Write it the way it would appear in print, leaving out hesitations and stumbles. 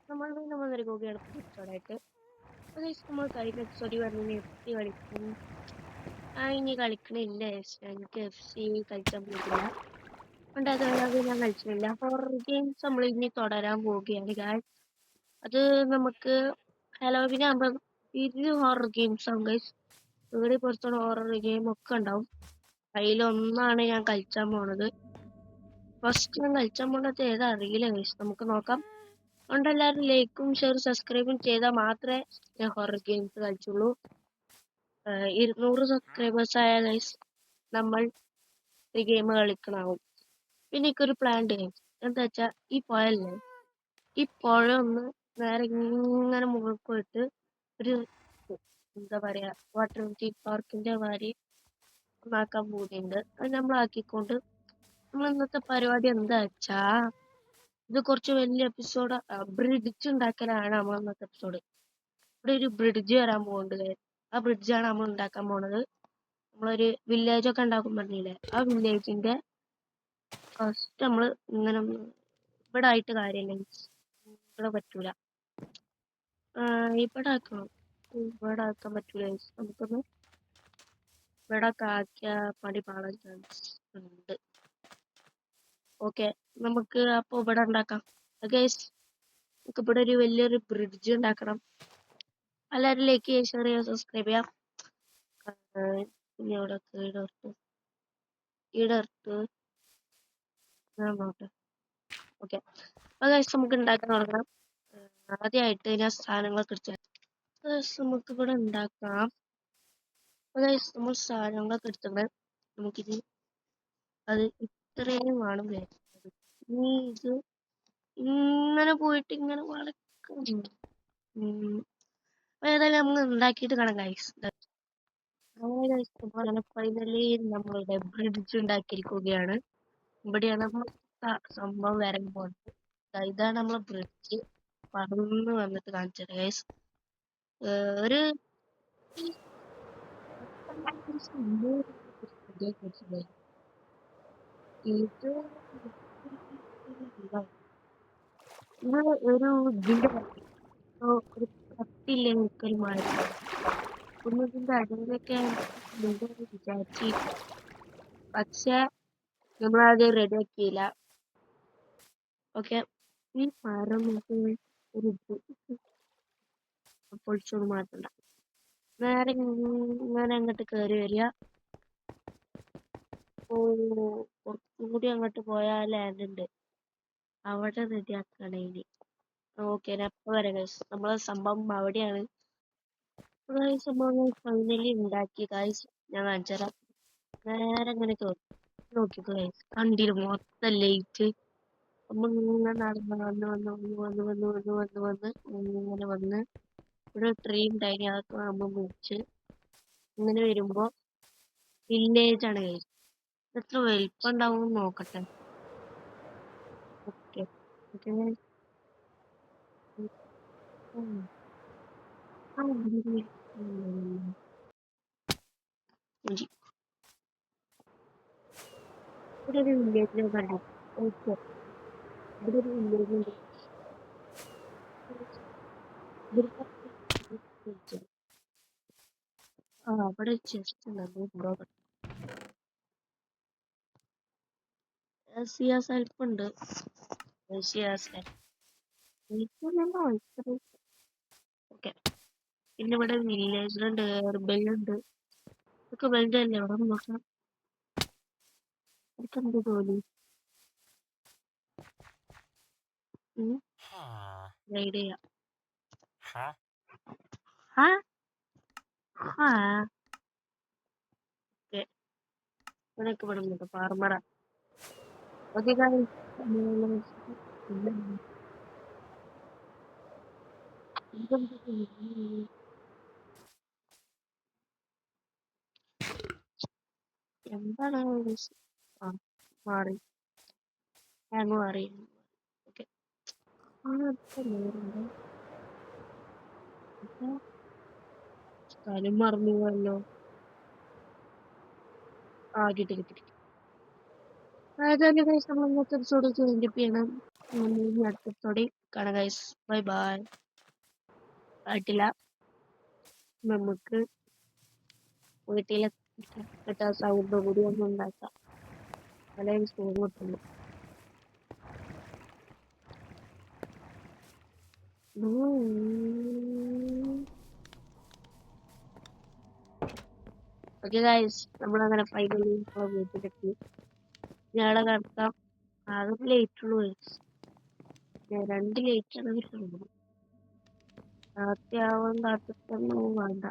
നമ്മൾ വീണ്ടും വന്നിരിക്കുകയാണ് പുതിയ എപ്പിസോഡായിട്ട്. നമ്മൾ കഴിഞ്ഞ എപ്പിസോഡിൽ പറഞ്ഞ എഫ് സി കളിക്കും. ഇനി കളിക്കണില്ല. എനിക്ക് എഫ് സി കളിക്കാൻ പറ്റില്ല. അതുകൊണ്ട് അത് ഞാൻ കളിച്ചിട്ടില്ല. ഹൊറർ ഗെയിംസ് നമ്മൾ ഇനി തുടരാൻ പോവുകയാണ് ഗായ്സ്. അത് നമുക്ക് ഹലോവിനാകുമ്പോൾ ഇത് ഹൊറർ ഗെയിംസ് ആവും ഗൈസ്. ഇവിടെ പുറത്തുള്ള ഹൊറർ ഗെയിം ഒക്കെ ഉണ്ടാവും. അതിലൊന്നാണ് ഞാൻ കളിച്ചാൻ പോണത്. ഫസ്റ്റ് ഞാൻ കളിച്ചാൻ പോണത് ഏതാ അറിയില്ല ഗൈസ്. നമുക്ക് നോക്കാം. അതുകൊണ്ട് എല്ലാവരും ലൈക്കും ഷെയർ സബ്സ്ക്രൈബും ചെയ്താൽ മാത്രമേ ഞാൻ ഹൊറർ ഗെയിംസ് കളിച്ചുള്ളൂ. 200 സബ്സ്ക്രൈബേഴ്സ് ആയ ഗൈസ് നമ്മൾ ഈ ഗെയിം കളിക്കണാവും. പിന്നെ എനിക്കൊരു പ്ലാൻ ഉണ്ട് ഗൈസ്. എന്താ വെച്ചാൽ ഈ പുഴല്ലേ, ഈ പുഴ ഒന്ന് നേരെ ഇങ്ങനെ മുകളിൽ പോയിട്ട് ഒരു എന്താ പറയാ വാട്ടർ തീം പാർക്കിന്റെ മാതിരി ഒന്നാക്കാൻ പോകുന്നുണ്ട്. അത് നമ്മളാക്കിക്കൊണ്ട് നമ്മൾ ഇന്നത്തെ പരിപാടി എന്താ വെച്ചാ ഇത് കുറച്ച് വലിയ എപ്പിസോഡ് ബ്രിഡ്ജ് ഉണ്ടാക്കലാണ് നമ്മൾ ഇന്നത്തെ എപ്പിസോഡ്. ഇവിടെ ഒരു ബ്രിഡ്ജ് വരാൻ പോകുന്നുണ്ട്. ആ ബ്രിഡ്ജാണ് നമ്മൾ ഉണ്ടാക്കാൻ പോണത്. നമ്മളൊരു വില്ലേജ് ഒക്കെ ഉണ്ടാക്കും പറഞ്ഞില്ലേ, ആ വില്ലേജിന്റെ ഫസ്റ്റ് നമ്മൾ ഇങ്ങനെ ഇവിടെ ആയിട്ട് കാര്യമില്ല, ഇവിടെ പറ്റൂല. ഇവിടെ ആക്കണം, ഇവിടെ ആക്കാൻ പറ്റൂല. നമുക്കൊന്ന് ഇവിടെ ഒക്കെ ആക്കിയ പണി പാടാൻ ചാൻസ് ഉണ്ട്. ഓക്കെ, നമുക്ക് അപ്പൊ ഇവിടെ ഉണ്ടാക്കാം ഗൈസ്. നമുക്ക് ഇവിടെ ഒരു വലിയൊരു ബ്രിഡ്ജ് ഉണ്ടാക്കണം. എല്ലാവരും ലൈക്ക് ചെയ്യുക, ഷെയർ ചെയ്യുക, സബ്സ്ക്രൈബ് ചെയ്യാം. പിന്നെ ഇവിടെ ഇടർത്ത് നോട്ടെ. ഓക്കെ, അപ്പൊ ഗൈസ് നമുക്ക് ഉണ്ടാക്കാൻ തുടങ്ങാം. ആദ്യമായിട്ട് ഞാൻ സാധനങ്ങളൊക്കെ എടുത്തു. നമുക്ക് ഇവിടെ ഉണ്ടാക്കാം. ഗൈസ് നമ്മൾ സാധനങ്ങളൊക്കെ എടുത്തിട്ടുണ്ട്. നമുക്കിത് അത് ഇത്രയും വേണം വരുന്നത്. ഇനി ഇത് ഇങ്ങനെ പോയിട്ട് ഇങ്ങനെ വളക്കണം. ഏതായാലും നമ്മൾ ഉണ്ടാക്കിയിട്ട് കാണാം ഗൈസ്. ഫൈനലി നമ്മളുടെ ബ്രിഡ്ജ് ഉണ്ടാക്കിയിരിക്കുകയാണ്. ഇവിടെയാണ് നമ്മൾ സംഭവം വരാൻ പോകുന്നത്. ഇതാണ് നമ്മളെ ബ്രിഡ്ജ്. പറന്ന് വന്നിട്ട് കാണിച്ചത് ഗൈസ്. ഒരു ഇത് ഒരു ഇതിന്റെ ഒരു കത്തില്ലേ നിൽക്കൽ മാറി ഒന്നതിന്റെ അടിയിലൊക്കെ വിചാരിച്ചു. പക്ഷെ നമ്മളത് റെഡി ആക്കിയില്ല. ഓക്കെ, ഈ മരം ഒരു പൊളിച്ചോട് മാറ്റണ്ട. നേരെ ഇങ്ങനെ അങ്ങോട്ട് കയറി വരിക. കുറച്ചും കൂടി അങ്ങോട്ട് പോയാൽ ലാൻഡ് ഉണ്ട്, അവിടെ റെഡി ആക്കണേ. ഇനി ഓക്കെ, എപ്പോ വരെ ഗൈസ് നമ്മളെ സംഭവം അവിടെയാണ്. സംഭവം ഫൈനലി ഉണ്ടാക്കി ഗൈസ്. ഞാൻ കാണിച്ചുതരാം. നേരെ ഇങ്ങനെ നോക്കിക്കോ ഗൈസ്, കണ്ടില്ല മൊത്തം ലൈറ്റ്. നമ്മൾ ഇങ്ങനെ നടന്ന് വന്ന് വന്ന് വന്ന് വന്ന് വന്ന് വന്ന് വന്ന് വന്ന് ഇങ്ങനെ വന്ന് ഇവിടെ ട്രെയിൻ ഉണ്ടായി. അതൊക്കെ നമ്മൾ മുറിച്ച് ഇങ്ങനെ വരുമ്പോ വില്ലേജ് ആണ് ഗൈസ്. എത്ര വലിപ്പം ഉണ്ടാവും നോക്കട്ടെ. ഓക്കെ ഓക്കെ ഇവിടെ ഒരു വില്ലേജിനെ കണ്ടു. ഓക്കെ, ഇവിടെ ഒരു വില്ലേജ് ഉണ്ട്. അവിടെ ചെസ്റ്റ് ഉണ്ട്. സെൽഫ് ഉണ്ട്. ഓക്കെ, പിന്നെ ഇവിടെ വില്ലേജിലുണ്ട്, എയർബെല്ലുണ്ട്. ഇതൊക്കെ വലുതല്ലേ. അവിടെ നോക്കാം. ഇതൊക്കെ എന്ത് ജോലി റൈഡ് ചെയ്യാം. ഓക്കെ, ഇവിടെയൊക്കെ ഇവിടെ ഉണ്ട് ഫാർമറ. ഓക്കെ എന്താണ് മാറി ഹാങ് മാറി. ഓക്കെ, സ്ഥലം മറന്നു പോയല്ലോ. കിട്ടി കിട്ടി. അതായത് നമ്മൾ ഇന്നത്തെ എപ്പിസോഡ് ചെയ്യണം. ഇനി അടുത്ത എപ്പിസോഡിൽ കാണാം ഗൈസ്. Bye bye. ആയിട്ടില്ല, നമുക്ക് വീട്ടിലെ സൗണ്ട് കൂടി ഒന്നും ഉണ്ടാക്കാം. അല്ലെങ്കിൽ സുഖം കിട്ടുള്ളൂ. ഓക്കെ ഗൈസ്, നമ്മളങ്ങനെ ഫൈനലി വീട്ടിലെത്തി. ഞങ്ങളെ കിടക്കാം. ആകെ ലേറ്റ് ഉള്ളൂ ഗൈസ്. 2 ലേറ്റാണ് വരുന്നത്. രാത്രിയാവാൻ കാത്തിട്ടൊന്നും വേണ്ട.